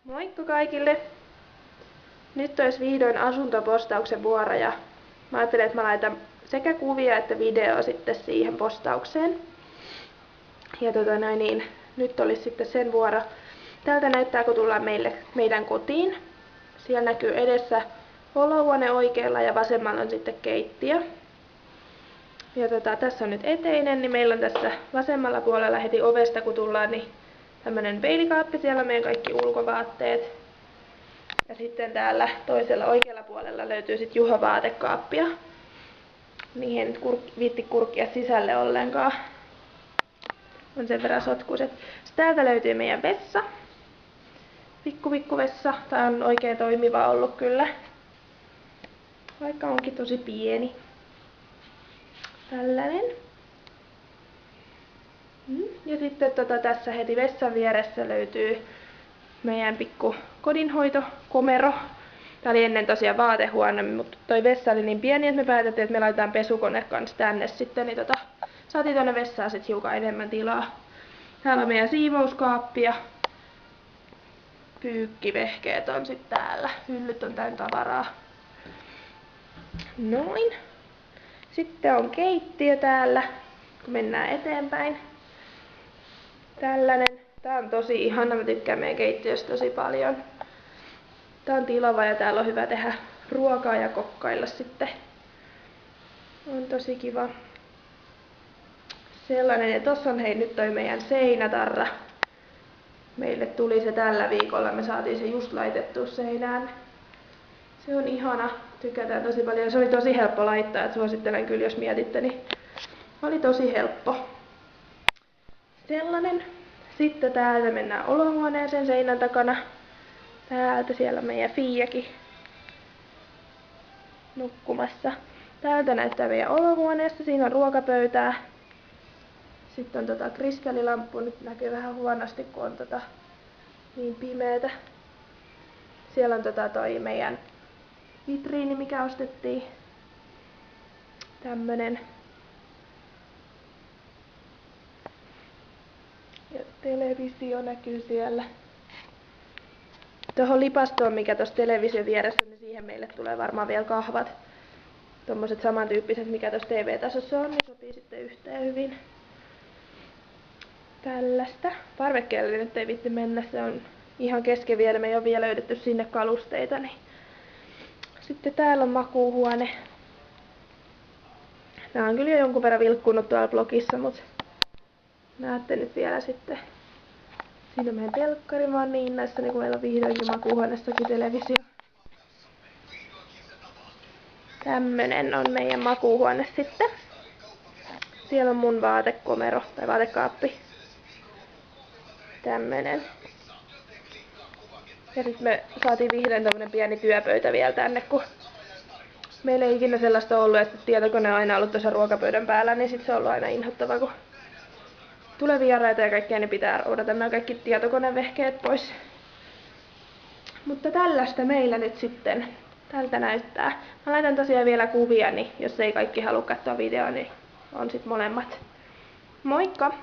Moikka kaikille! Nyt olisi vihdoin asuntopostauksen vuoro ja mä ajattelin, että mä laitan sekä kuvia että video sitten siihen postaukseen. Ja nyt olisi sitten sen vuoro. Tältä näyttää, kun tullaan meidän kotiin. Siellä näkyy edessä olohuone oikealla ja vasemmalla on sitten keittiö. Ja tässä on nyt eteinen, niin meillä on tässä vasemmalla puolella heti ovesta kun tullaan, niin tämmönen peilikaappi, siellä on meidän kaikki ulkovaatteet. Ja sitten täällä toisella oikealla puolella löytyy sitten Juho vaatekaappia. Niihin ei nyt viitti kurkkia sisälle ollenkaan. On sen verran sotkuiset. Sitten täältä löytyy meidän vessa. Pikku vessa. Tää on oikein toimiva ollut kyllä. Vaikka onkin tosi pieni. Tällainen. Ja sitten tässä heti vessan vieressä löytyy meidän pikku kodinhoitokomero. Tää oli ennen tosiaan vaatehuone, mutta toi vessa oli niin pieni, että me päätettiin, että me laitetaan pesukone kanssa tänne sitten. Niin saatiin tonne vessaan sit hiukan enemmän tilaa. Täällä on meidän siivouskaappi ja pyykkivehkeet on sitten täällä. Hyllyt on täynnä tavaraa. Noin. Sitten on keittiö täällä, kun mennään eteenpäin. Tällainen. Tää on tosi ihana, mä tykkään meidän keittiöstä tosi paljon. Tää on tilava ja täällä on hyvä tehdä ruokaa ja kokkailla sitten. On tosi kiva. Sellainen, ja tossa on nyt toi meidän seinätarra. Meille tuli se tällä viikolla, me saatiin se just laitettua seinään. Se on ihana, tykätään tosi paljon. Se oli tosi helppo laittaa, että suosittelen kyllä jos mietitte, niin oli tosi helppo. Sellainen. Sitten täältä mennään olohuoneeseen seinän takana. Täältä siellä on meidän Fiiakin nukkumassa. Täältä näyttää meidän olohuoneesta. Siinä on ruokapöytää. Sitten on kristallilamppu. Nyt näkyy vähän huonosti, kun on niin pimeätä. Siellä on toi meidän vitriini, mikä ostettiin. Tämmönen. Ja televisio näkyy siellä. Tuohon lipastoon, mikä tuossa television vieressä, niin siihen meille tulee varmaan vielä kahvat. Tommoset samantyyppiset, mikä tuossa TV-tasossa on, niin sopii sitten yhteen hyvin. Tällaista. Parvekkeelle nyt ei viitti mennä, se on ihan kesken vielä, me ei ole vielä löydetty sinne kalusteita. Niin. Sitten täällä on makuuhuone. Nää on kyllä jo jonkun verran vilkkunut tuolla blogissa, mutta näette nyt vielä sitten. Siinä on meidän telkkari, mä oon niin näissä, niin kun meillä on vihdoinkin makuuhuoneessakin televisio. Tämmönen on meidän makuuhuone sitten. Siellä on mun vaatekomero tai vaatekaappi. Tämmönen. Ja sit me saatiin vihdoin tämmönen pieni työpöytä vielä tänne, kun meillä ei ikinä sellaista ollut, että tietokone on aina ollut tuossa ruokapöydän päällä, niin sit se on ollut aina inhottava, kun tulee vieraita ja kaikkea, niin pitää roudata nämä kaikki tietokonevehkeet pois. Mutta tällaista meillä nyt sitten tältä näyttää. Mä laitan tosiaan vielä kuvia, niin jos ei kaikki halua katsoa videoa, niin on sit molemmat. Moikka!